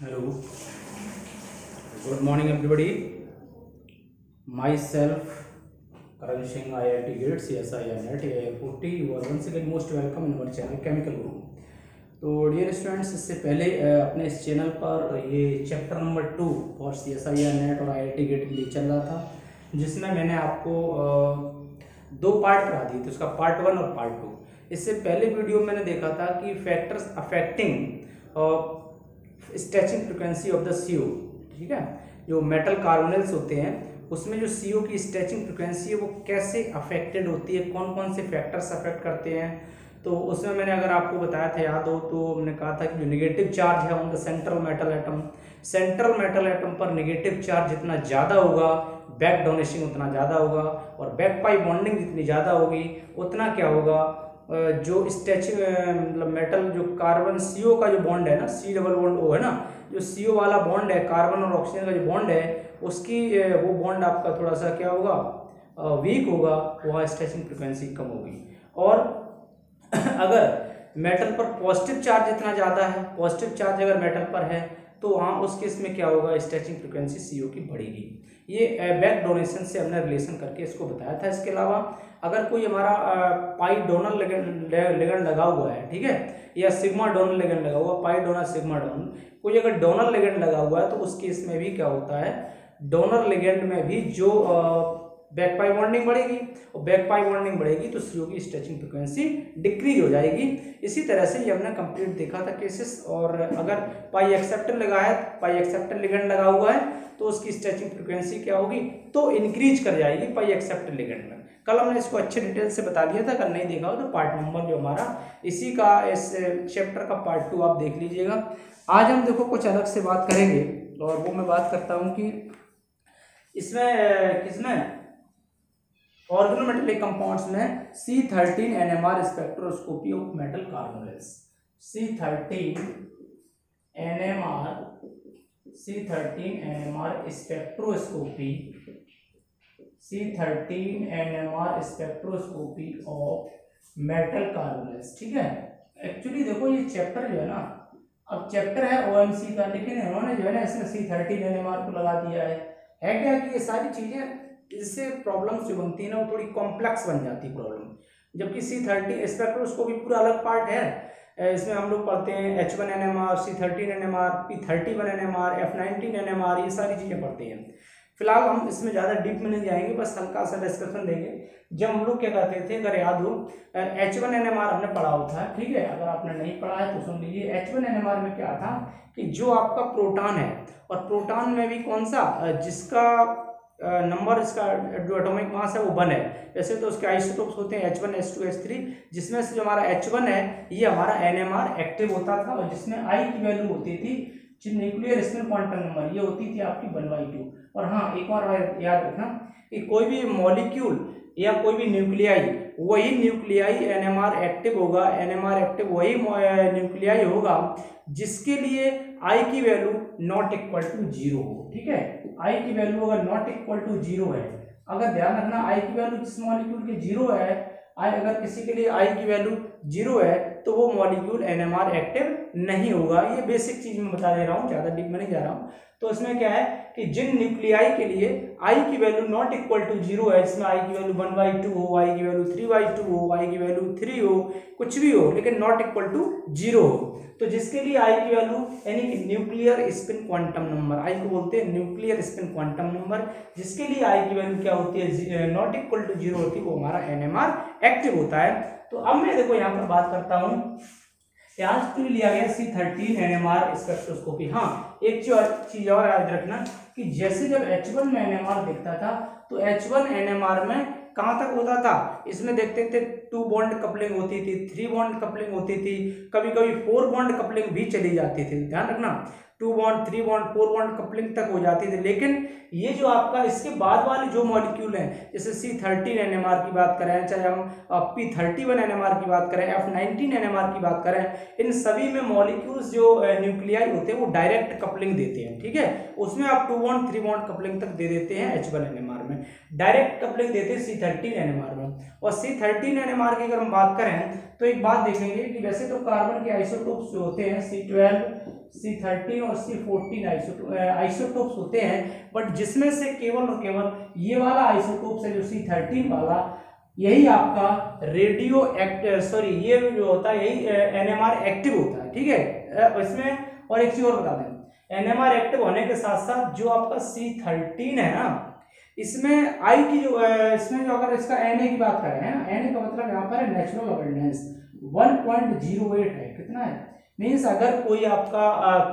Hello, good morning everybody. Myself Karan Singh, IIT GATE, CSIR NET, AI40. You are once again most welcome in our channel Chemical Guru. तो dear students, इससे पहले अपने इस channel पर ये chapter number 2 for CSIR NET और IIT GATE के लिए चल रहा था, जिसमें मैंने आपको दो पार्ट करा दिए थे, उसका पार्ट 1 और पार्ट 2। इससे पहले वीडियो में मैंने देखा था कि factors affecting stretching frequency of the CO, ठीक है। जो मेटल कार्बोनेल्स होते हैं उसमें जो CO की स्ट्रेचिंग फ्रिक्वेंसी है वो कैसे अफेक्टेड होती है, कौन कौन से फैक्टर्स अफेक्ट करते हैं। तो उसमें मैंने अगर आपको बताया था, याद हो तो हमने कहा था कि जो नेगेटिव चार्ज है on the central metal atom पर नेगेटिव चार्ज जितना ज़्यादा होगा, बैक डोनेशन उतना ज़्यादा होगा, और बैक पाई बॉन्डिंग जितनी ज़्यादा होगी उतना क्या होगा, जो स्ट्रेचिंग मतलब मेटल जो कार्बन CO का जो बॉन्ड है ना, C डबल बॉन्ड O है ना, जो CO वाला बॉन्ड है, कार्बन और ऑक्सीजन का जो बॉन्ड है, उसकी वो बॉन्ड आपका थोड़ा सा क्या होगा, वीक होगा, वहाँ स्ट्रेचिंग फ्रिक्वेंसी कम होगी। और अगर मेटल पर पॉजिटिव चार्ज इतना ज़्यादा है, पॉजिटिव चार्ज अगर मेटल पर है तो वहाँ उस केस में क्या होगा, स्ट्रेचिंग फ्रिक्वेंसी CO की बढ़ेगी। ये बैक डोनेशन से हमने रिलेशन करके इसको बताया था। इसके अलावा अगर कोई हमारा पाई डोनर लिगेंड लगा हुआ है, ठीक है, या सिग्मा डोनर लिगेंड लगा हुआ, पाई डोनर सिग्मा डोनर, कोई अगर डोनर लिगेंड लगा हुआ है तो उस केस में भी क्या होता है, डोनर लिगेंड में भी जो बैक पाई बॉन्डिंग बढ़ेगी, और बैक पाई बॉन्डिंग बढ़ेगी तो CO की स्ट्रेचिंग फ्रिक्वेंसी डिक्रीज हो जाएगी। इसी तरह से ये हमने कंप्लीट देखा था केसेस। और अगर पाई एक्सेप्टर लगा है, पाई एक्सेप्टर लिगेंड लगा हुआ है तो उसकी स्ट्रेचिंग फ्रिक्वेंसी क्या होगी, तो इंक्रीज कर जाएगी पाई एक्सेप्टर लिगेंड में। कल हमने इसको अच्छे डिटेल से बता दिया था, अगर नहीं देखा हो तो पार्ट नंबर जो हमारा इसी का, इस चैप्टर का पार्ट 2 आप देख लीजिएगा। आज हम देखो कुछ अलग से बात करेंगे, और वो मैं बात करता हूँ कि इसमें किसमें ऑर्गेनोमेटेलिक कंपाउंड्स में C13 NMR spectroscopy of metal carbonyls. C13 NMR spectroscopy, C13 NMR spectroscopy of metal carbonyls, ठीक है। एक्चुअली देखो ये चैप्टर जो है ना, अब चैप्टर है OMC का, लेकिन इन्होंने जो है ना इसमें C13 NMR को लगा दिया है क्या कि ये सारी चीजें, इससे प्रॉब्लम्स जो बनती है ना वो थोड़ी कॉम्प्लेक्स बन जाती है प्रॉब्लम। जबकि C13 स्पेक्ट्रोस्कोपी पूरा अलग पार्ट है, इसमें हम लोग पढ़ते हैं H1 NMR, C13 NMR, P31 NMR, F19 NMR, ये सारी चीज़ें पढ़ते हैं। फिलहाल हम इसमें ज़्यादा डीप में नहीं जाएंगे, बस हल्का सा डिस्कशन देंगे। जब हम लोग क्या करते थे, अगर याद हो, H1 NMR हमने पढ़ा हुआ था, ठीक है। अगर आपने नहीं पढ़ा है तो सुन लीजिए। H1 NMR में क्या था कि जो आपका प्रोटॉन है, और प्रोटॉन में भी कौन सा, जिसका नंबर, इसका जो एटॉमिक मास है वो 1 है। वैसे तो उसके आइसोटोप्स होते हैं H1 H2 H3, जिसमें से जो हमारा H1 है ये हमारा NMR एक्टिव होता था, और जिसमें I की वैल्यू होती थी, न्यूक्लियर स्पिन क्वांटम नंबर, ये होती थी आपकी 1/2। और हाँ, एक और याद रखना कि कोई भी मॉलिक्यूल या कोई भी न्यूक्लियाई, वही न्यूक्लियाई NMR एक्टिव होगा, NMR एक्टिव वही न्यूक्लियाई होगा जिसके लिए I की वैल्यू नॉट इक्वल टू 0 हो, ठीक है। I की वैल्यू अगर नॉट इक्वल टू 0 है, अगर ध्यान रखना I की वैल्यू जिस मॉलिक्यूल के 0 है, अगर किसी के लिए I की वैल्यू 0 है तो वो मॉलिक्यूल NMR एक्टिव नहीं होगा। ये बेसिक चीज मैं बता दे रहा हूँ, ज्यादा डीप में नहीं जा रहा हूँ। तो इसमें क्या है कि जिन न्यूक्लियाई के लिए I की वैल्यू नॉट इक्वल टू 0 है, इसमें I की वैल्यू 1/2 हो, I की वैल्यू 3/2 हो, I की वैल्यू 3 हो, कुछ भी हो, लेकिन नॉट इक्वल टू 0 हो, तो जिसके लिए I की वैल्यू यानी कि nuclear spin quantum number, I को बोलते हैं न्यूक्लियर स्पिन क्वांटम नंबर, जिसके लिए I की वैल्यू क्या होती है, नॉट इक्वल टू 0 होती है, वो हमारा NMR एक्टिव होता है। तो अब मैं देखो यहाँ पर बात करता हूँ, आज तो लिया गया C13 NMR स्पेक्ट्रोस्कोपी। हाँ, एक चीज और याद रखना कि जैसे जब H1 में NMR दिखता था तो H1 NMR में कहाँ तक होता था, इसमें देखते थे 2 बॉन्ड कपलिंग होती थी, 3 बॉन्ड कपलिंग होती थी, कभी कभी 4 बॉन्ड कपलिंग भी चली जाती थी। ध्यान रखना, 2 बॉन्ड, 3 बॉन्ड, 4 बॉन्ड कपलिंग तक हो जाती थी। लेकिन ये जो आपका इसके बाद वाले जो मॉलिक्यूल हैं, जैसे C13 NMR की बात करें, चाहे हम P31 NMR की बात करें, F19 NMR की बात करें, इन सभी में मॉलिक्यूल्स जो न्यूक्लियाई होते हैं वो डायरेक्ट कपलिंग देते हैं, ठीक है। उसमें आप 2 बॉन्ड 3 बॉन्ड कपलिंग तक दे देते हैं H1 NMR में, डायरेक्ट कपलिंग देते हैं C13 NMR में। और C13 NMR की अगर हम बात करें तो एक बात देखेंगे कि वैसे तो कार्बन के आइसोटोप्स जो होते हैं C12 C13 और C14 आइसोटोप्स होते हैं, बट जिसमें से केवल और केवल ये वाला आइसोटोप्स है जो C13 वाला, यही आपका रेडियो एक्टिव, सॉरी ये जो होता है यही NMR एक्टिव होता है, ठीक है। इसमें और एक चीज और बता दें, NMR एक्टिव होने के साथ साथ जो आपका C13 है ना, इसमें आई की जो इसमें जो अगर इसका Na की बात करें है ना, Na का मतलब यहाँ पर है नेचुरल अबंडेंस 1.08 है। कितना है, मीन्स अगर कोई आपका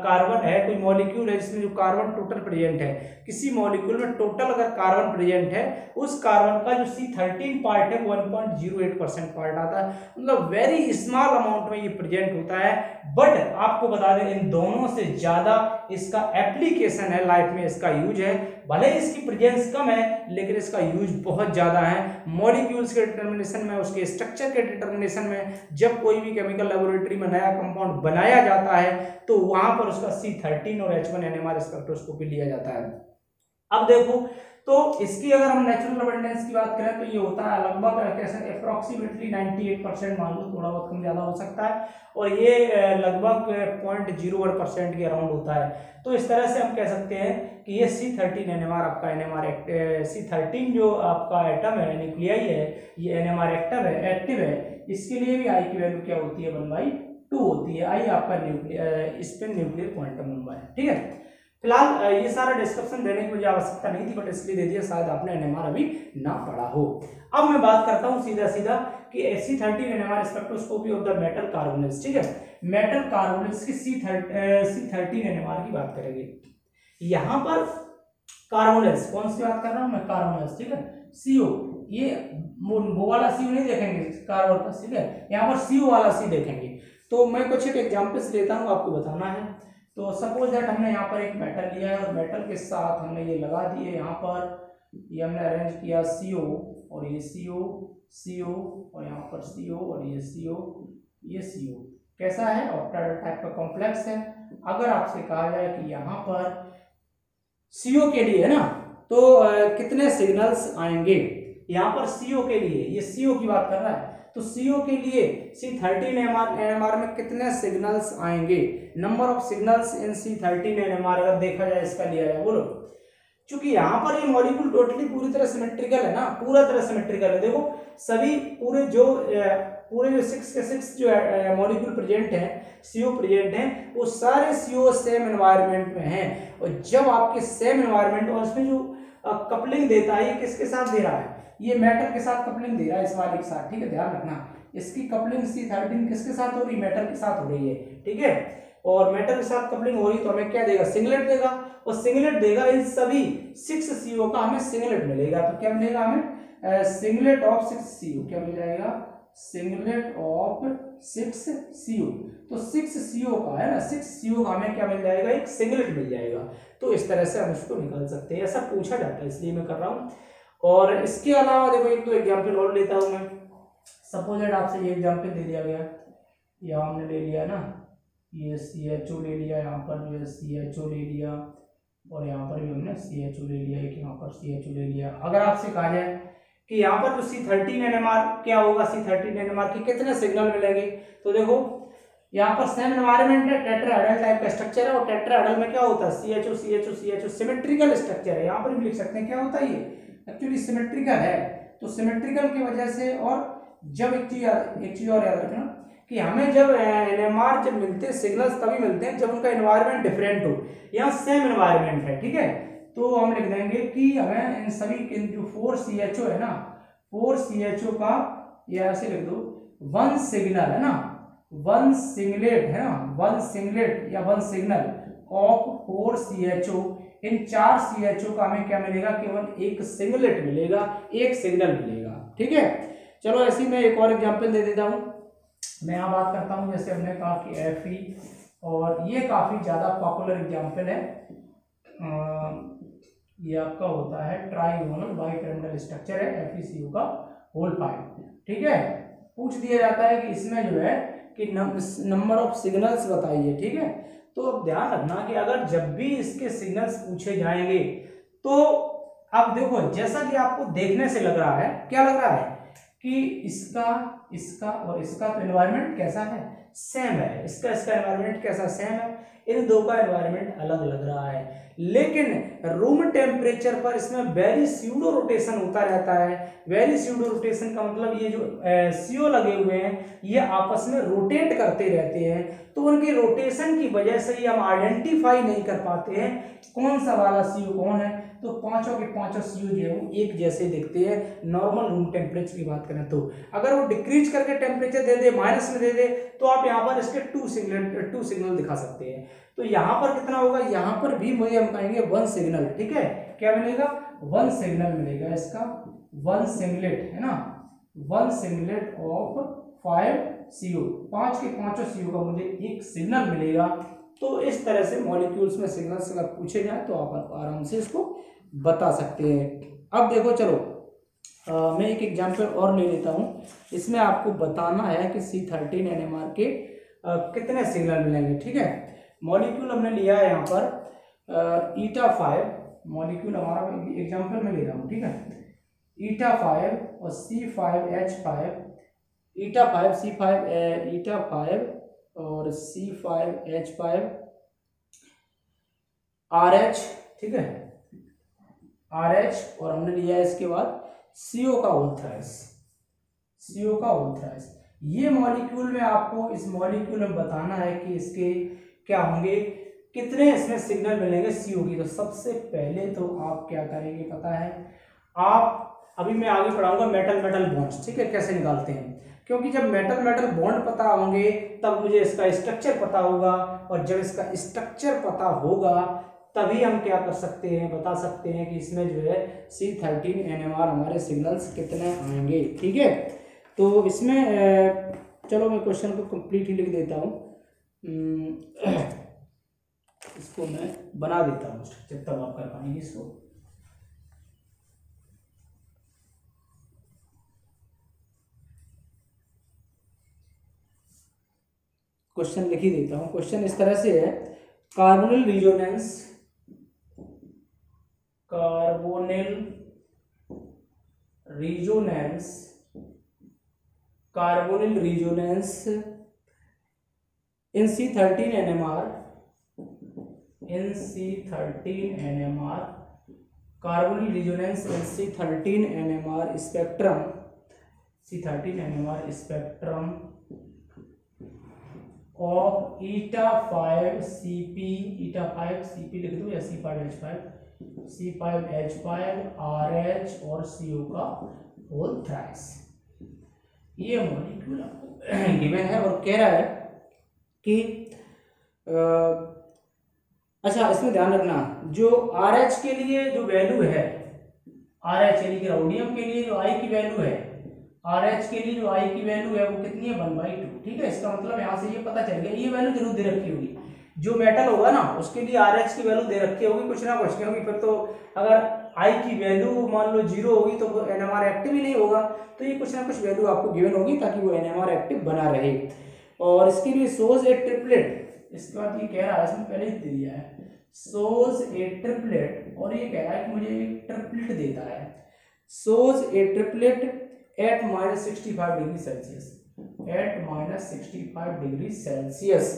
कार्बन है, कोई मॉलिक्यूल है जिसमें जो कार्बन टोटल प्रेजेंट है, किसी मॉलिक्यूल में टोटल अगर कार्बन प्रेजेंट है, उस कार्बन का जो C13 पार्ट है 1.08% पार्ट आता है, मतलब वेरी स्मॉल अमाउंट में ये प्रेजेंट होता है। बट आपको बता दें इन दोनों से ज्यादा इसका एप्लीकेशन है, लाइफ में इसका यूज है। भले ही इसकी प्रेजेंस कम है लेकिन इसका यूज बहुत ज्यादा है मॉलिक्यूल्स के डिटर्मिनेशन में, उसके स्ट्रक्चर के डिटर्मिनेशन में। जब कोई भी केमिकल लेबोरेटरी में नया कंपाउंड बनाया जाता है तो वहां पर उसका C13 और H1NMR स्पेक्ट्रोस्कोपी लिया जाता है। अब देखो, तो इसकी अगर हम नेचुरल अबंडेंस की बात करें तो ये होता है लगभग कैसे अप्रोक्सीमेटली 98%, मान लो थोड़ा बहुत कम ज्यादा हो सकता है, और ये लगभग 0.01% के अराउंड होता है। तो इस तरह से हम कह सकते हैं कि ये C13 NMR आपका C13 जो आपका एटम है, न्यूक्लियाई है, ये NMR एक्टिव है, इसके लिए भी आई की वैल्यू क्या होती है 1/2 होती है। आई आपका स्पिन न्यूक्लियर क्वांटम नंबर है, ठीक है। फिलहाल ये सारा डिस्क्रिप्शन देने की मुझे आवश्यकता नहीं थी, बट इसलिए दे दिया, शायद आपने NMR अभी ना पढ़ा हो। अब मैं बात करता हूँ सीधा कि C13 NMR spectroscopy of the metal carbonates, ठीक है। मेटल कार्बोनेट्स की C13 NMR की बात करेंगे। यहाँ पर कार्बोनेट्स, कौन सी बात कर रहा हूँ मैं, कार्बोनेट्स, ठीक है। CO, ये वो वाला CO नहीं देखेंगे कार्बन का, ठीक है, यहाँ पर CO वाला C देखेंगे। तो मैं कुछ एक एग्जाम्पल्स लेता हूँ, आपको बताना है। तो सपोज दैट हमने यहाँ पर एक मेटल लिया है और मेटल के साथ हमने ये लगा दिए, यहाँ पर ये हमने अरेंज किया CO और ये CO और यहाँ पर CO और ये CO कैसा है, ऑक्टाहेड्रल टाइप का कॉम्प्लेक्स है। अगर आपसे कहा जाए कि यहाँ पर CO के लिए ना तो कितने सिग्नल्स आएंगे, यहाँ पर CO के लिए, ये CO की बात कर रहा है, तो CO के लिए C13 NMR में कितने सिग्नल्स आएंगे, number of signals in C13 NMR अगर देखा जाए, इसका लिया जाए, बोलो। क्योंकि यहाँ पर ये मॉलिक्यूल टोटली पूरी तरह सिमेट्रिकल है ना, पूरा तरह सिमेट्रिकल है। देखो सभी पूरे जो 6 के 6 जो मॉलिक्यूल प्रेजेंट है, CO प्रेजेंट है, वो सारे CO सेम एनवायरनमेंट में हैं। और जब आपके सेम एनवायरनमेंट और उसमें जो कपलिंग देता है, ये किसके साथ दे रहा है, ये मेटल के साथ कपलिंग दे रहा है, इस वाले के साथ, ठीक है, ध्यान रखना। इसकी कपलिंग C13 किसके साथ हो रही है, मेटल के साथ हो रही है, ठीक है। और मेटल के साथ कपलिंग हो रही तो हमें क्या देगा, सिंगलेट देगा, और सिंगलेट देगा इन सभी 6 CO का हमें सिंगलेट मिलेगा। तो क्या मिलेगा हमें, सिंगलेट ऑफ 6 CO, क्या मिल जाएगा, सिंगलेट ऑफ 6 CO। तो 6 CO का है ना, 6 CO का हमें क्या मिल जाएगा, एक सिंगलेट मिल जाएगा। तो इस तरह से हम इसको निकाल सकते हैं, ऐसा पूछा जाता है इसलिए मैं कर रहा हूँ। और इसके अलावा देखो एक तो एग्जाम्पल और लेता हूँ मैं। सपोज दैट आपसे ये एग्जाम्पल दे दिया गया, यहाँ हमने ले लिया ना, ये CHO ले लिया, यहाँ पर जो है CHO ले लिया, और यहाँ पर भी हमने CHO ले लिया, एक यहाँ पर CHO ले लिया। अगर आपसे कहा जाए कि यहाँ पर जो C13 NMR क्या होगा, C13 NMR के कितने सिग्नल मिलेंगे, तो देखो यहाँ पर सेम एनवायरनमेंट है, टेट्राहेड्रल टाइप का स्ट्रक्चर है, और टेट्राहेड्रल में क्या होता है, CHO सिमेट्रिकल स्ट्रक्चर है। यहाँ पर भी लिख सकते हैं क्या होता है, ये एक्चुअली सिमेट्रिकल है। तो सिमेट्रिकल की वजह से, और जब एक चीज और याद रखना कि हमें जब NMR जब मिलते हैं सिग्नल्स तभी मिलते हैं जब उनका एनवायरनमेंट डिफरेंट हो, यहाँ सेम एनवायरनमेंट है, ठीक है। तो हम लिख देंगे कि हमें इन सभी के जो 4 CHO है ना, 4 CHO का ये ऐसे लिख दो, 1 सिग्नल है ना, 1 सिंगलेट है ना, 1 सिंगलेट या 1 signal of 4 CHO, in 4 CHO का हमें क्या मिलेगा, केवल एक सिंगलेट मिलेगा, एक सिग्नल मिलेगा, ठीक है। चलो ऐसे ही मैं एक और एग्जांपल दे देता हूँ। मैं यहाँ बात करता हूँ, जैसे हमने कहा कि Fe, और ये काफ़ी ज़्यादा पॉपुलर एग्जांपल है। ये आपका होता है ट्राइगोनल बाइपिरामिडल स्ट्रक्चर है, FeCO का होल पार्ट, ठीक है। पूछ दिया जाता है कि इसमें जो है कि नंबर ऑफ सिग्नल्स बताइए, ठीक है। तो अब ध्यान रखना कि अगर जब भी इसके सिग्नल्स पूछे जाएंगे तो अब देखो, जैसा कि आपको देखने से लग रहा है, क्या लग रहा है कि इसका और इसका तो एनवायरनमेंट कैसा है, सेम है। इसका एनवायरनमेंट कैसा, सेम है। इन दो का एनवायरनमेंट अलग लग रहा है, लेकिन रूम टेम्परेचर पर इसमें वेरी स्यूडो रोटेशन होता रहता है। वेरी स्यूडो रोटेशन का मतलब ये जो सीओ लगे हुए हैं ये आपस में रोटेट करते रहते हैं, तो उनके रोटेशन की वजह से हम आइडेंटिफाई नहीं कर पाते हैं कौन सा वाला सीओ कौन है। तो पांचों के पांचों सीओ जो है वो एक जैसे दिखते हैं नॉर्मल रूम टेम्परेचर की बात करें तो। अगर वो डिक्रीज करके टेम्परेचर दे दे, माइनस में दे दे, तो आप यहाँ पर इसके टू सिग्नल दिखा सकते हैं। तो यहाँ पर कितना होगा, यहाँ पर भी मुझे हम कहेंगे 1 सिग्नल, ठीक है। क्या मिलेगा, 1 सिग्नल मिलेगा इसका, 1 सिंगलेट है ना, 1 सिंगलेट ऑफ 5 CO, 5 के पांचों CO का मुझे एक सिग्नल मिलेगा। तो इस तरह से मॉलिक्यूल्स में सिग्नल्स अगर पूछे जाए तो आप आराम से इसको बता सकते हैं। अब देखो चलो मैं एक एग्जांपल और ले लेता हूँ, इसमें आपको बताना है कि C13 NMR के कितने सिग्नल मिलेंगे, ठीक है। मॉलिक्यूल हमने लिया है यहाँ पर ईटा 5 मॉलिक्यूल हमारा एग्जांपल में ले रहा हूँ, ठीक है। ईटा 5 और C5H5, ईटा 5 C5 ईटा 5 और C5H5 RH, ठीक है, RH, और हमने लिया है इसके बाद CO का होल थ्राइस, CO का होल थ्राइस। ये मॉलिक्यूल में आपको इस मॉलिक्यूल में बताना है कि इसके क्या होंगे, कितने इसमें सिग्नल मिलेंगे CO की। तो सबसे पहले तो आप क्या करेंगे पता है, आप अभी मैं आगे पढ़ाऊंगा मेटल मेटल बॉन्ड्स, ठीक है, कैसे निकालते हैं। क्योंकि जब मेटल मेटल बॉन्ड पता होंगे तब मुझे इसका स्ट्रक्चर पता होगा, और जब इसका स्ट्रक्चर पता होगा तभी हम क्या कर सकते हैं, बता सकते हैं कि इसमें जो है C13 NMR हमारे सिग्नल्स कितने आएंगे, ठीक है। तो इसमें चलो मैं क्वेश्चन को कंप्लीट ही लिख देता हूँ, इसको मैं बना देता हूँ स्ट्रक्चर, तब आप कर पाएंगे इसको। क्वेश्चन लिख ही देता हूँ। क्वेश्चन इस तरह से है, carbonyl resonance, carbonyl resonance, carbonyl resonance in C13 NMR, in C13 NMR, carbonyl resonance in C13 NMR spectrum, C13 NMR spectrum of eta 5 CP, eta 5 CP लिख दो या C5H5, C5H5 RH और CO का whole thrice. ये molecule आपको given है और कह रहा है कि अच्छा इसमें ध्यान रखना, जो RH के लिए जो वैल्यू है, RH यानी कि रोडियम के लिए जो I की वैल्यू है, RH के लिए जो I की वैल्यू है वो कितनी है 1/2, ठीक है। इसका मतलब यहाँ से ये पता चल गया, ये वैल्यू जरूर दे रखी होगी, जो मेटल होगा ना उसके लिए RH की वैल्यू दे रखी होगी कुछ ना कुछ, क्योंकि फिर तो अगर I की वैल्यू मान लो 0 होगी तो NMR एक्टिव ही नहीं होगा, तो ये कुछ ना कुछ वैल्यू आपको गिवन होगी ताकि वो NMR एक्टिव बना रहे। और इसके लिए सोज ए ट्रिपलेट, इसके बाद ये कह रहा है, इसमें पहले ही दे दिया है, सोज ए ट्रिपलेट, और ये कह रहा है कि मुझे एक ट्रिपलेट देता है, shows a triplet at -65 degree Celsius, at -65 degree Celsius,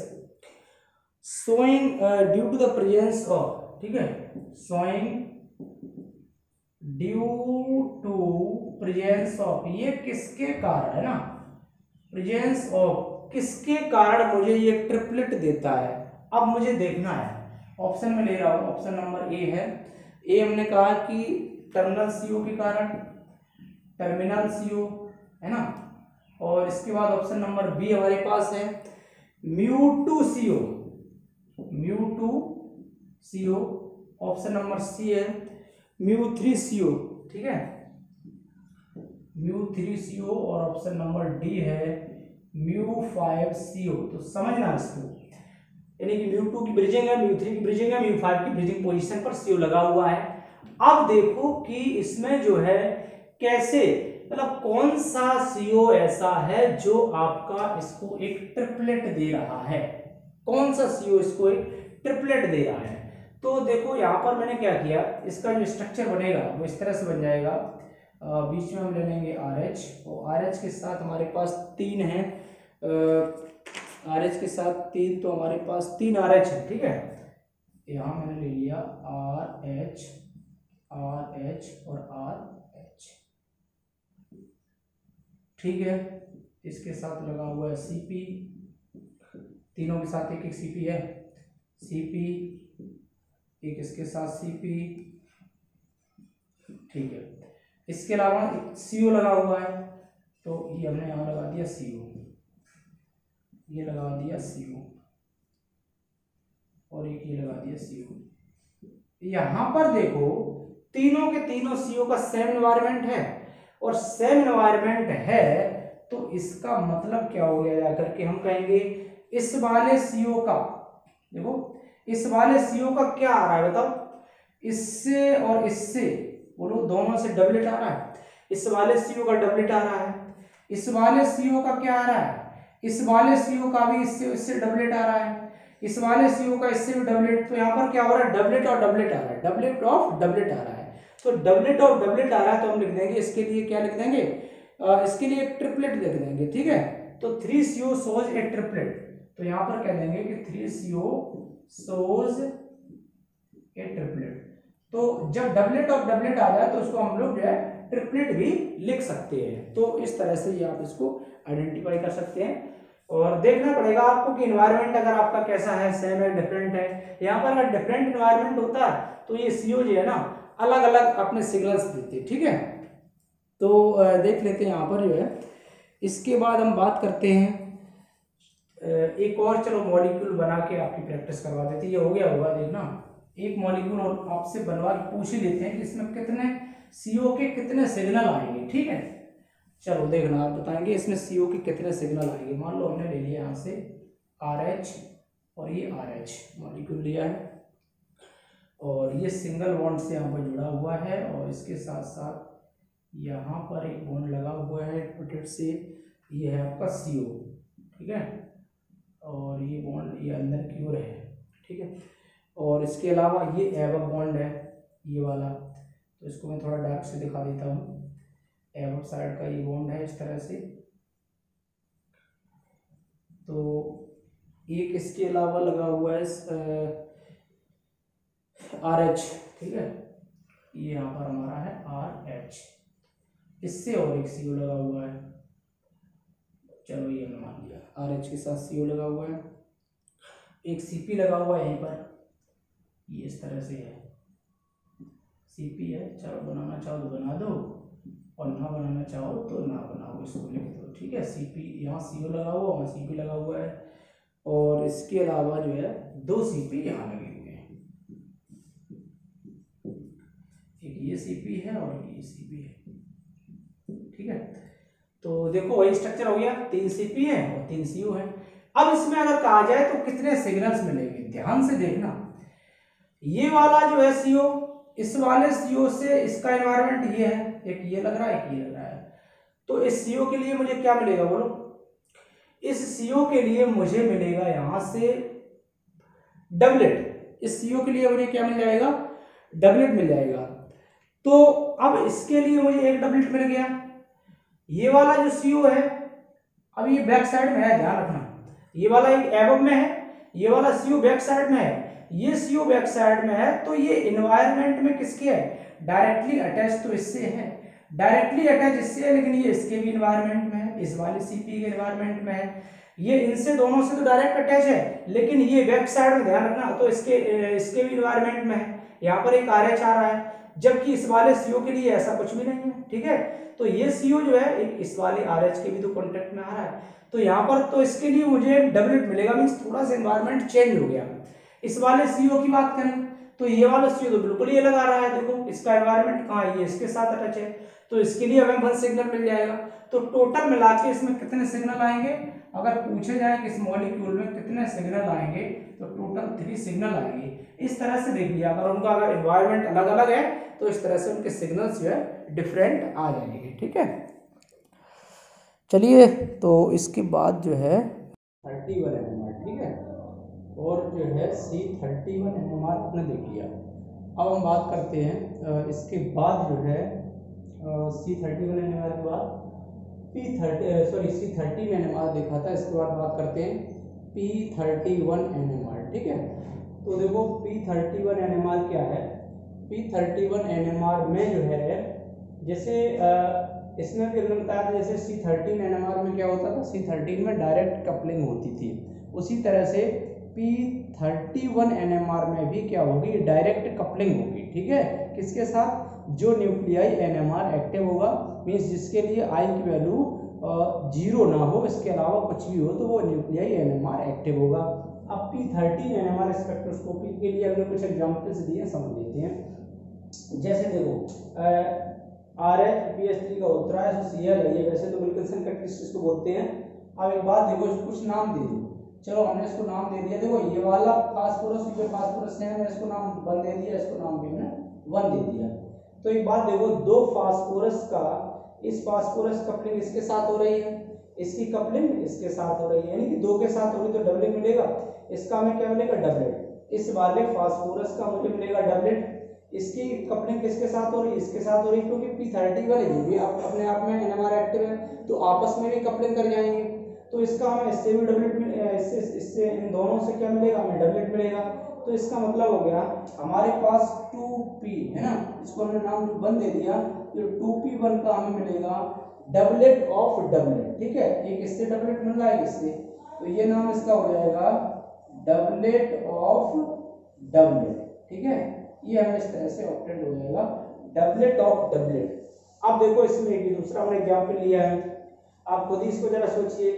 showing due to the presence of, ठीक है, showing due to presence of, ये किसके कारण है ना, प्रेजेंस ऑफ किसके कारण मुझे ये ट्रिपलेट देता है। अब मुझे देखना है, ऑप्शन में ले रहा हूं, ऑप्शन नंबर ए है, ए हमने कहा कि टर्मिनल CO के कारण, टर्मिनल CO है ना, और इसके बाद ऑप्शन नंबर बी हमारे पास है μ2CO, μ2CO, option number C है μ3CO, ठीक है, μ3CO, और ऑप्शन नंबर डी है μ5CO। तो समझना इसको, यानी कि μ2 की ब्रिजिंग है, μ3 की ब्रिजिंग है, μ5 की ब्रिजिंग पोजीशन पर CO लगा हुआ है। अब देखो कि इसमें जो है कैसे, मतलब कौन सा CO ऐसा है जो आपका इसको एक ट्रिपलेट दे रहा है, कौन सा CO इसको एक ट्रिपलेट दे रहा है। तो देखो यहाँ पर मैंने क्या किया, इसका जो स्ट्रक्चर बनेगा वो इस तरह से बन जाएगा, बीच में हम ले लेंगे RH, और RH के साथ हमारे पास 3 हैं, RH के साथ 3, तो हमारे पास 3 RH है, ठीक है। यहाँ मैंने ले लिया RH, RH और RH, ठीक है। इसके साथ लगा हुआ है Cp, तीनों के साथ एक एक Cp है, Cp एक इसके साथ Cp, ठीक है। इसके अलावा CO लगा हुआ है, तो ये हमने यहाँ लगा दिया CO, ये लगा दिया CO, और एक ये लगा दिया CO। यहाँ पर देखो तीनों के तीनों CO का सेम एनवायरनमेंट है, और सेम एनवायरनमेंट है तो इसका मतलब क्या हो गया जाकर के हम कहेंगे इस वाले CO का, देखो इस वाले CO का क्या आ रहा है बताओ, इससे और इससे बोलो दोनों से डबलेट आ रहा है, इस वाले CO का डबलेट आ रहा है, इस वाले CO का क्या आ रहा है, इस वाले CO का भी इससे डबलेट आ रहा है, इस वाले CO का इससे भी डबलेट, तो यहाँ पर क्या हो रहा है, डबलेट और डबलेट आ रहा है, डबलेट ऑफ डबलेट आ रहा है। तो डबलेट ऑफ डबलेट आ रहा है तो हम लिख देंगे इसके लिए क्या लिख देंगे, इसके लिए एक ट्रिपलेट लिख देंगे, ठीक है। तो 3CO shows ए ट्रिपलेट, तो यहाँ पर कह देंगे कि 3CO shows ए ट्रिपलेट। तो जब डबलेट ऑफ डबलेट आ जाए तो उसको हम लोग जो है ट्रिपलेट भी लिख सकते हैं। तो इस तरह से ये आप इसको आइडेंटिफाई कर सकते हैं, और देखना पड़ेगा आपको कि एनवायरनमेंट अगर आपका कैसा है, सेम है, डिफरेंट है। यहाँ पर अगर डिफरेंट एनवायरनमेंट होता है तो ये CO जो है ना अलग अलग अपने सिग्नल्स देते हैं, ठीक है। तो देख लेते हैं यहाँ पर जो है, इसके बाद हम बात करते हैं एक और, चलो मॉलिक्यूल बना के आपकी प्रैक्टिस करवा देते हैं, ये हो गया होगा देखना, एक मॉलिक्यूल और आपसे बनवा के पूछ ही लेते हैं कि इसमें कितने CO के कितने सिग्नल आएंगे, ठीक है। चलो देखना आप बताएंगे इसमें CO के कितने सिग्नल आएंगे। मान लो हमने ले लिया यहाँ से RH और ये RH मॉलिक्यूल लिया है, और ये सिंगल बॉन्ड से यहाँ पर जुड़ा हुआ है, और इसके साथ साथ यहाँ पर एक बॉन्ड लगा हुआ है रोटेट से, ये है आपका CO, ठीक है, और ये बॉन्ड ये अंदर की ओर है, ठीक है। और इसके अलावा ये एवब बॉन्ड है ये वाला, तो इसको मैं थोड़ा डार्क से दिखा देता हूँ, एवब साइड का ये बॉन्ड है इस तरह से। तो एक इसके अलावा लगा हुआ है RH, ठीक है, ये यहाँ पर हमारा है RH, इससे और एक CO लगा हुआ है, चलो ये हमने मान लिया RH के साथ CO लगा हुआ है, एक CP लगा हुआ है यहीं पर, ये इस तरह से है CP है। चलो बनाना चाहो तो बना दो, और ना बनाना चाहो तो ना बनाओ, इसको लिख दो, ठीक है। CP यहाँ CO लगा हुआ, वहाँ CP लगा हुआ है, और इसके अलावा जो है 2 CP यहाँ लगे हुए हैं, एक ये CP है और ये CP है, ठीक है। तो देखो वही स्ट्रक्चर हो गया, 3 CP है और 3 CO है। अब इसमें अगर कहा जाए तो कितने सिग्नल्स मिलेंगे, ध्यान से देखना, ये वाला जो है CO, इस वाले CO से इसका एनवायरनमेंट ये है, एक ये लग रहा है, एक ये लग रहा है, तो इस CO के लिए मुझे क्या मिलेगा बोलो, इस CO के लिए मुझे मिलेगा यहां से डबलेट, इस CO के लिए मुझे क्या मिल जाएगा, डबलेट मिल जाएगा। तो अब इसके लिए मुझे एक डबलेट मिल गया, ये वाला जो CO है अब ये बैक साइड में है, ध्यान रखना, ये वाला एक एबव में है, ये वाला CO बैक साइड में है, ये CO बैक साइड में है, तो ये एनवायरनमेंट में किसके है, डायरेक्टली अटैच तो इससे है, डायरेक्टली अटैच इससे है, लेकिन ये इसके भी एनवायरनमेंट में है, इस वाले CP के एनवायरनमेंट में है, ये इनसे दोनों से तो डायरेक्ट अटैच है, लेकिन ये बैक साइड में ध्यान रखना तो इसके भी एनवायरनमेंट में है, यहाँ पर एक RH आ रहा है, जबकि इस वाले CO के लिए ऐसा कुछ भी नहीं है, ठीक है। तो ये CO जो है इस वाले RH के भी तो कॉन्टेक्ट में आ रहा है, तो यहाँ पर तो इसके लिए मुझे डबलेट मिलेगा, मीन्स थोड़ा सा एनवायरनमेंट चेंज हो गया। इस वाले CO की बात करें तो ये वाला CO तो बिल्कुल ये लगा रहा है, देखो इसका एनवायरनमेंट कहाँ है, ये इसके साथ अटैच है, तो इसके लिए हमें 1 सिग्नल मिल जाएगा। तो टोटल मिला के इसमें कितने सिग्नल आएंगे, अगर पूछे जाए कि इस मॉलिक्यूल में कितने सिग्नल आएंगे तो टोटल 3 सिग्नल आएंगे। इस तरह से देख लिया, अगर उनका अगर एनवायरनमेंट अलग अलग है तो इस तरह से उनके सिग्नल्स जो है डिफरेंट आ जाएंगे, ठीक है। चलिए, तो इसके बाद जो है 31 NMR, ठीक है, और जो है C31 NMR आपने देख लिया। अब हम बात करते हैं इसके बाद जो है C31 NMR के बाद C13 NMR देखा था, इसके बाद बात करते हैं P31 NMR, ठीक है। तो देखो P31 NMR क्या है, P31 NMR में जो है जैसे इसमें भी हमने बताया था जैसे C13 NMR में क्या होता था, C13 में डायरेक्ट कपलिंग होती थी, उसी तरह से P31 NMR में भी क्या होगी, डायरेक्ट कपलिंग होगी, ठीक है। किसके साथ, जो न्यूक्लियाई NMR एक्टिव होगा, मीन्स जिसके लिए आई की वैल्यू 0 ना हो, इसके अलावा कुछ भी हो तो वो न्यूक्लियाई NMR एक्टिव होगा। अब P13 NMR स्पेक्ट्रोस्कोपी के लिए हमने कुछ एग्जांपल्स दिए, समझ लेते हैं। जैसे देखो RH PH3 का उत्तरा है, Cl है, ये वैसे तो विल्किंसन कैरेक्टरिस्टिक इसको बोलते हैं। अब एक बात देखो, इसको कुछ नाम दे दो, चलो हमने इसको नाम दे दिया, देखो ये वाला फास्फोरस, ये फास्फोरस है, इसको नाम 1 दे दिया, इसको नाम भी हमने 1 दे दिया। तो एक बात देखो, दो फास्फोरस का, इस फास्फोरस कपलिंग इसके साथ हो रही है, इसकी कपलिंग इसके साथ हो रही है, यानी कि दो के साथ हो रही तो डबलेट मिलेगा, इसका हमें क्या मिलेगा, डबलेट। इस वाले फास्फोरस का मुझे मिलेगा डबलेट, इसकी कपलिंग किसके साथ हो रही है, इसके साथ हो रही है, क्योंकि P31 है, ये भी अपने आप में NMR एक्टिव है, तो आपस में भी कपलिंग कर जाएंगे, तो इसका हमें इससे भी डबलेट, इससे इन दोनों से क्या मिलेगा, हमें डबलेट मिलेगा। तो इसका मतलब हो गया हमारे पास 2p है ना, इसको हमने नाम 1 दे दिया, तो 2p1 का हमें मिलेगा डबलेट ऑफ डबलेट, ठीक है। एक इससे डबलेट मिल रहा है, इससे, तो ये नाम इसका हो जाएगा डबलेट ऑफ डबलेट, ठीक है। ये हमें इस तरह से ऑप्टेंड हो जाएगा डबलेट ऑफ डबलेट। अब देखो इसमें एक दूसरा हमने एग्जांपल लिया है, आप खुद ही इसको जरा सोचिए,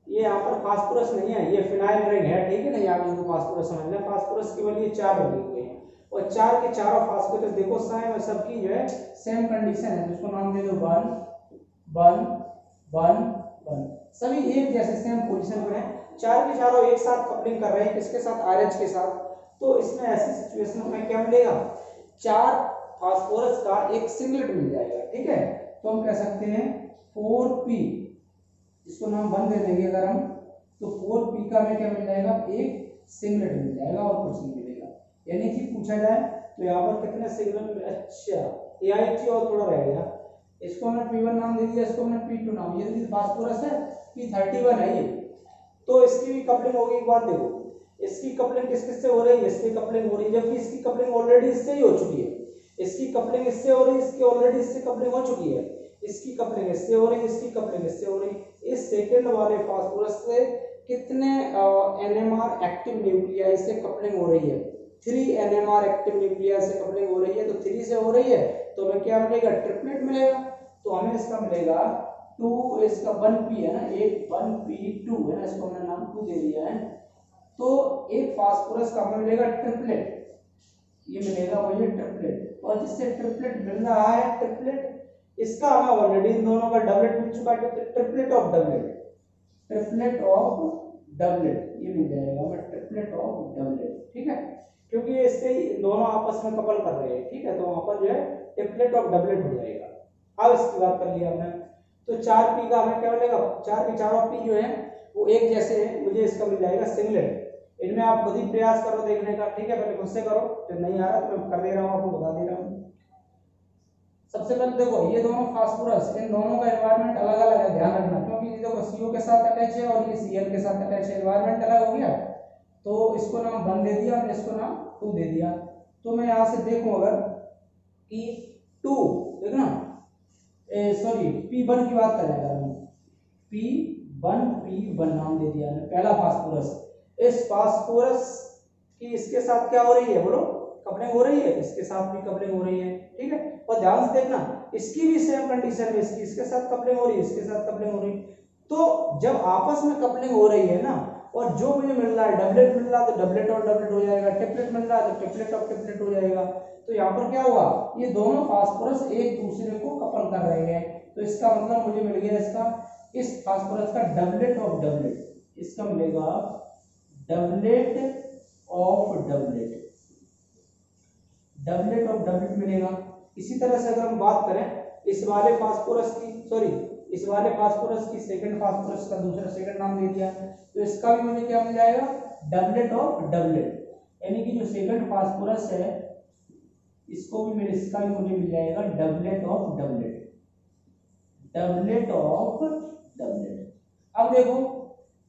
ये यहाँ पर फास्फोरस नहीं है, ये फिनाइल रिंग है, ठीक है ना, यहाँ पे इसको फास्फोरस समझना, फास्फोरस केवल ये 4 लगे हुए हैं, और 4 के चारों फास्फोरस देखो सेम है, सबकी जो है सेम कंडीशन है, जिसको नाम दे दो 1 1 1 1, सभी एक जैसे सेम पोजीशन पर है, 4 के चारों एक साथ कपलिंग कर रहे हैं, किसके साथ, RH के साथ। तो इसमें ऐसी सिचुएशन में क्या मिलेगा, 4 फास्फोरस का एक सिंगलेट मिल जाएगा, ठीक है। तो हम कह सकते हैं 4p, इसको नाम 1 दे देंगे अगर हम, तो 4p का हमें क्या मिल जाएगा, एक सिंगलेट मिल जाएगा और कुछ नहीं मिलेगा। यानी कि पूछा जाए तो यहाँ पर कितने सिंगलेट, अच्छा AIT और थोड़ा रह गया, इसको हमने P1 नाम दे दिया, इसको हमने P2 नाम, ये फास्फोरस है, P31 है ये, तो इसकी भी कपलिंग होगी। एक बात देखो, इसकी कपलिंग किस किस से हो रही है, इसकी कपलिंग हो रही है, जबकि इसकी कपलिंग ऑलरेडी इससे ही हो चुकी है, इसकी कपलिंग इससे हो रही है, इसकी ऑलरेडी इससे कपलिंग हो चुकी है, इसकी कपलिंग इससे हो रही है, इसकी कपलिंग इससे हो रही है। इस सेकंड वाले फास्फोरस से कितने NMR एक्टिव न्यूक्लियाई से कपलिंग हो रही है, 3 NMR एक्टिव न्यूक्लियाई से कपलिंग हो रही है, तो 3 से हो रही है, तो हमें क्या मिलेगा, ट्रिपलेट मिलेगा। तो हमें इसका मिलेगा 2, इसका 1p है ना, एक 1p2 है ना, इसको हमने नाम 2 दे दिया है, तो एक फास्फोरस का हमें मिलेगा ट्रिपलेट, ये मिलेगा मुझे ट्रिपलेट, और जिससे ट्रिपलेट मिल रहा है ट्रिपलेट, इसका हमें ऑलरेडी इन दोनों का डबलेट मिल चुका है, तो triplet of doublet, triplet of doublet ये मिल जाएगा हमें, ट्रिपलेट ऑफ डबलेट, ठीक है, क्योंकि इससे ही दोनों आपस में कपल कर रहे हैं, ठीक है, तो वहां पर जो है ट्रिपलेट ऑफ डबलेट हो जाएगा। अब इसकी बात कर लिया हमने, तो 4p का हमें क्या मिलेगा, 4 के चारों p जो है वो एक जैसे है, मुझे इसका मिल जाएगा सिंगलेट। इनमें आप खुद ही प्रयास करो देखने का, ठीक है, पहले खुद से करो, फिर नहीं आ रहा तो मैं कर दे रहा हूँ, आपको बता दे रहा हूँ। सबसे पहले देखो ये दोनों फास्फोरस, इन दोनों का एनवायरनमेंट अलग अलग है, ध्यान रखना, क्योंकि ये देखो CO के साथ अटैच है और ये Cl के साथ अटैच है, एनवायरनमेंट अलग हो गया, तो इसको नाम 1 दे दिया और इसको नाम 2 दे दिया। तो मैं यहाँ से देखूं अगर कि 2 देखना, सॉरी P1 की बात करें अगर हम, P1 नाम दे दिया पहला फास्फोरस, इस फास्फोरस की इसके साथ क्या हो रही है, बोलो, कपलिंग हो रही है, इसके साथ भी कपलिंग हो रही है, ठीक है, और ध्यान से देखना इसकी भी सेम कंडीशन है, इसकी इसके साथ कपलिंग हो रही है, इसके साथ कपलिंग हो रही है, तो जब आपस में कपलिंग हो रही है ना, और जो मुझे मिल रहा है डबलेट मिल रहा है, तो डबलेट और डबलेट हो जाएगा, ट्रिपलेट मिल रहा है तो ट्रिपलेट और ट्रिपलेट हो जाएगा। तो यहाँ पर क्या हुआ, ये दोनों फास्फोरस एक दूसरे को कपल कर रहे हैं, तो इसका मतलब मुझे मिल गया इसका, इस फास्फोरस का डबलेट ऑफ डबलेट, इसका मिलेगा doublet of doublet, doublet of doublet मिलेगा। इसी तरह से अगर हम बात करें इस वाले फास्फोरस की, सॉरी इस वाले फास्फोरस की सेकंड फास्फोरस का दूसरा सेकंड नाम दे दिया, तो इसका भी मुझे क्या मिल जाएगा, डबलेट ऑफ डबलेट, यानी कि जो सेकंड फास्फोरस है इसको भी मेरे, इसका भी मुझे मिल जाएगा doublet of doublet, doublet of doublet. अब देखो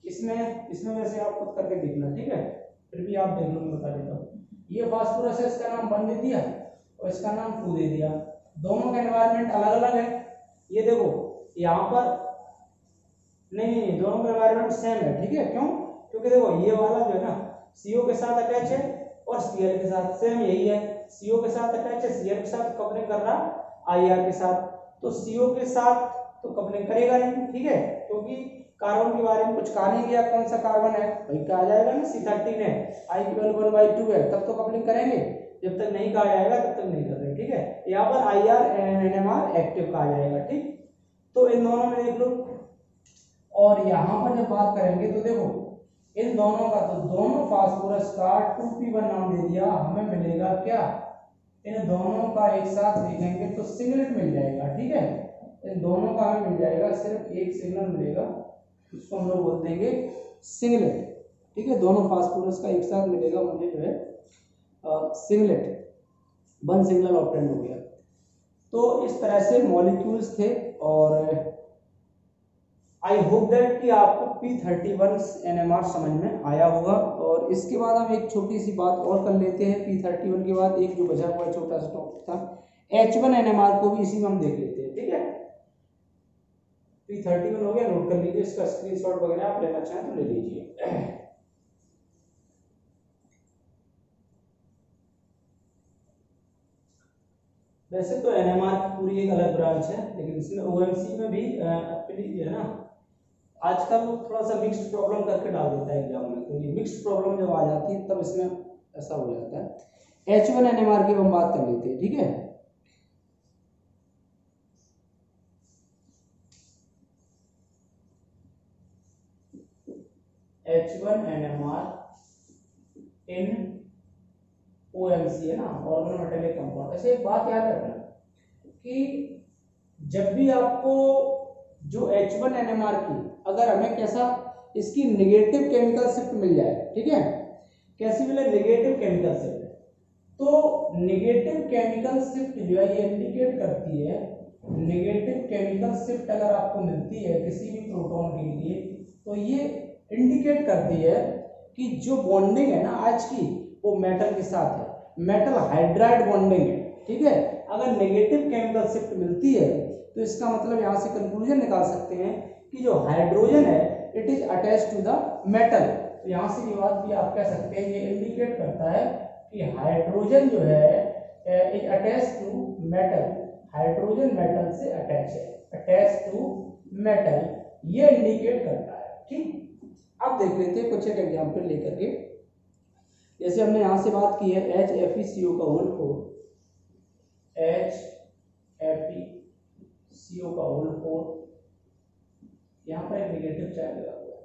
इसमें इसमें वैसे आप खुद करके देखना, ठीक है, फिर भी आप देख लो, मैं बता देता हूँ। ये फास्फोरस है, इसका नाम 1 दे दिया और इसका नाम 2 दे दिया। दोनों का एनवायरनमेंट अलग अलग है। ये देखो यहाँ पर नहीं, दोनों का एनवायरनमेंट सेम है, ठीक है। क्यों? क्योंकि देखो ये वाला जो है ना CO के साथ अटैच है और Cl के साथ, सेम यही है, CO के साथ अटैच है, Cl के साथ कपलिंग कर रहा IR के साथ, तो CO के साथ तो कपलिंग करेगा नहीं, ठीक है, क्योंकि कार्बन के बारे में कुछ कहा नहीं गया, कौन सा कार्बन है भाई, कहा जाएगा ना C13 है, I इक्वल 1/2 है, तब तो कपलिंग करेंगे, जब तक नहीं कहा जाएगा तब तक नहीं कर रहे, ठीक है। यहाँ पर IR NMR एक्टिव कहा जाएगा, ठीक। तो इन दोनों में देख लो, और यहाँ पर जब बात करेंगे तो देखो इन दोनों का, तो दोनों फास्फोरस का 2p1 नाम दे दिया, हमें मिलेगा क्या, इन दोनों का एक साथ देखेंगे तो सिंगलेट मिल जाएगा, ठीक है। इन दोनों का हमें मिल जाएगा सिर्फ एक सिग्नल मिलेगा, इसको हम लोग बोल देंगे सिंगलेट, ठीक है। दोनों फास्फोरस का एक साथ मिलेगा मुझे जो है सिंगलेट, 1 सिग्नल ऑब्टेन हो गया। तो इस तरह से मॉलिक्यूल्स थे, और आई होप दैट कि आपको P31 NMR समझ में आया होगा। और इसके बाद हम एक छोटी सी बात और कर लेते हैं, P31 के बाद एक जो बचा हुआ छोटा सा टॉपिक था H1 NMR को भी इसी में हम देख लेते हैं, ठीक है। P31 हो गया, नोट कर लीजिए, इसका स्क्रीनशॉट वगैरह आप लेना चाहें तो ले लीजिए। वैसे तो NMR की पूरी एक अलग ब्रांच है, लेकिन इसमें OMC में भी एक्चुअली है ना, आजकल थोड़ा सा मिक्स्ड प्रॉब्लम करके डाल देता है एग्जाम में, तो ये मिक्स्ड प्रॉब्लम जब आ जाती है तब इसमें ऐसा हो जाता है। H1 NMR की हम बात कर लेते हैं, ठीक है। H1 NMR इन OMC है ना, ऑर्गेनोमेटेलिक कंपाउंड। ऐसे एक बात याद रखना कि जब भी आपको जो H1 NMR की अगर हमें कैसा इसकी नेगेटिव केमिकल शिफ्ट मिल जाए, ठीक है, कैसी मिले, नेगेटिव केमिकल शिफ्ट, तो नेगेटिव केमिकल शिफ्ट जो है ये इंडिकेट करती है, नेगेटिव केमिकल शिफ्ट अगर आपको मिलती है किसी भी प्रोटॉन के लिए, तो ये इंडिकेट करती है कि जो बॉन्डिंग है ना आज की, वो मेटल के साथ है, मेटल हाइड्राइड बॉन्डिंग है, ठीक है। अगर नेगेटिव केमिकल शिफ्ट मिलती है तो इसका मतलब यहाँ से कंक्लूजन निकाल सकते हैं कि जो हाइड्रोजन है it is attached to the metal. तो यहाँ से ये बात भी आप कह सकते हैं, ये इंडिकेट करता है कि हाइड्रोजन जो है is attached to metal, hydrogen metal से अटैच है, अटैच्ड टू मेटल, ये इंडिकेट करता है, ठीक। अब देख लेते हैं कुछ एक एग्जाम्पल लेकर के, जैसे हमने यहाँ से बात की है HFeCO का होल 4, HFeCO का होल 4, यहाँ पर एक नेगेटिव चार्ज लगा हुआ है,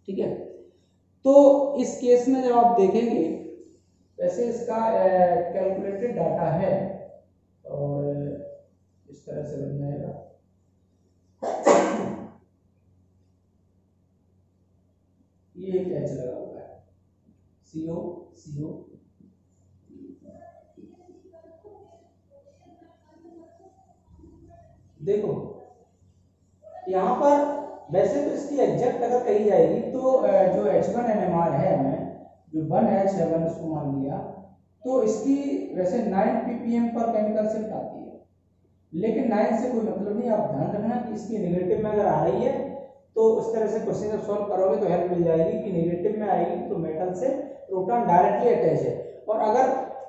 ठीक है। तो इस केस में जब आप देखेंगे, वैसे इसका कैलकुलेटेड डाटा है और इस तरह से बन जाएगा, ये एक H लगा हुआ है, CO देखो यहाँ पर वैसे तो इसकी एग्जैक्ट अगर कही जाएगी तो जो H1 NMR है, हमें जो 1H है, 1 इसको मान लिया, तो इसकी वैसे 9 ppm पर केमिकल शिफ्ट आती है, लेकिन 9 से कोई मतलब नहीं। आप ध्यान रखना कि इसकी नेगेटिव में अगर आ रही है तो उस तरह से क्वेश्चन जब सॉल्व करोगे तो हेल्प मिल जाएगी कि नेगेटिव में आएगी तो मेटल से प्रोटॉन डायरेक्टली अटैच है, और अगर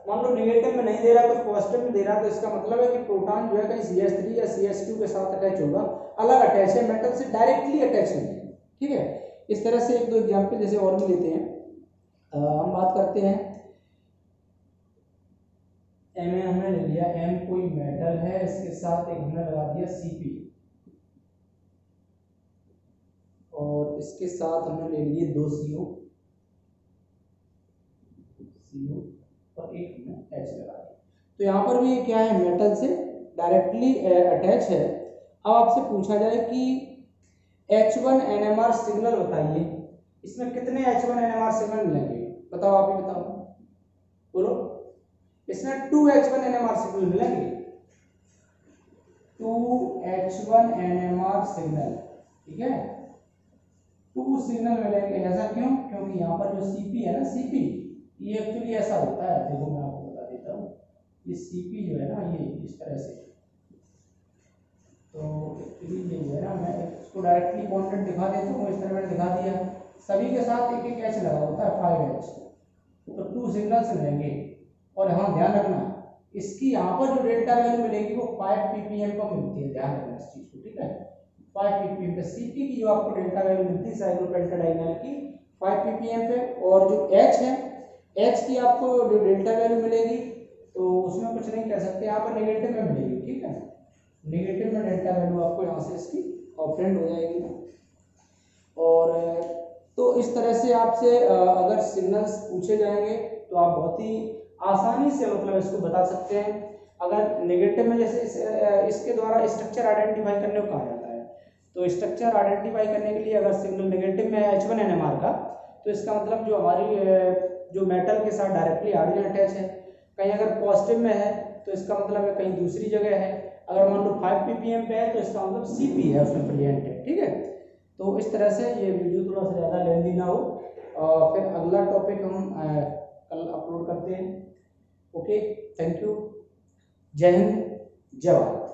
मान लो नेगेटिव में नहीं दे रहा कुछ पॉजिटिव में दे रहा तो इसका मतलब है कि प्रोटॉन जो है कहीं CH3 या CH2 के साथ अटैच होगा, अलग अटैच है, मेटल से डायरेक्टली अटैच नहीं है, ठीक है। इस तरह से एक दो एग्जाम्पल जैसे और भी लेते हैं, हम बात करते हैं M हमने ले लिया, M कोई मेटल है, इसके साथ एक हमने लगा दिया Cp, और इसके साथ हमने ले लिए 2 CO और एक हमने H लगा दिया। तो यहाँ पर भी क्या है, मेटल से डायरेक्टली अटैच है। अब आपसे पूछा जाए कि H1 NMR सिग्नल बताइए, इसमें कितने H1 NMR सिग्नल मिलेंगे, बताओ, आप ही बताओ, बोलो। इसमें 2 H1 NMR सिग्नल मिलेंगे, 2 H1 NMR सिग्नल, ठीक है, 2 सिग्नल मिलेंगे। ऐसा क्यों? क्योंकि यहाँ पर जो सीपी है ना, सीपी ये एक्चुअली ऐसा होता है, देखो मैं आपको बता देता हूँ। ये सीपी जो है ना, ये इस तरह से, तो एक्चुअली ये जो है ना, मैं इसको डायरेक्टली कॉन्टेंट दिखा देता हूँ। इस तरह मैंने दिखा दिया, सभी के साथ एक एक एच लगा होता है, 5 एच, तो 2 सिग्नल्स मिलेंगे। और हाँ ध्यान रखना, इसकी यहाँ पर जो डेल्टा वैल्यू मिलेगी वो 5 ppm पर मिलती है, ध्यान रखना इस चीज को, ठीक है। 5 ppm पे सीपी की जो आपको डेल्टा वैल्यू मिलती है साइक्लोपेंटाडाइनल की 5 ppm पे, और जो एच है, एच की आपको जो डेल्टा वैल्यू मिलेगी तो उसमें कुछ नहीं कह सकते, यहाँ पर नेगेटिव में मिलेगी, ठीक है। नेगेटिव में डेल्टा वैल्यू आपको यहाँ से इसकी ऑपरेंड हो जाएगी। और तो इस तरह से आपसे अगर सिग्नल्स पूछे जाएंगे तो आप बहुत ही आसानी से मतलब इसको बता सकते हैं। अगर नेगेटिव में जैसे इसके द्वारा स्ट्रक्चर आइडेंटिफाई करने को कहा जाता है, तो स्ट्रक्चर आइडेंटिफाई करने के लिए अगर सिग्नल नेगेटिव में है H1 NMR का, तो इसका मतलब जो हमारी जो मेटल के साथ डायरेक्टली हाइड्रोजन अटैच है। कहीं अगर पॉजिटिव में है तो इसका मतलब है कहीं दूसरी जगह है। अगर मान लो 5 ppm पे है तो इसका मतलब CP है उसमें प्रेजेंट है, ठीक है। तो इस तरह से ये वीडियो थोड़ा सा ज़्यादा लेंदी ना हो, फिर अगला टॉपिक हम कल अपलोड करते हैं। ओके, थैंक यू, जय हिंद, जय भारत।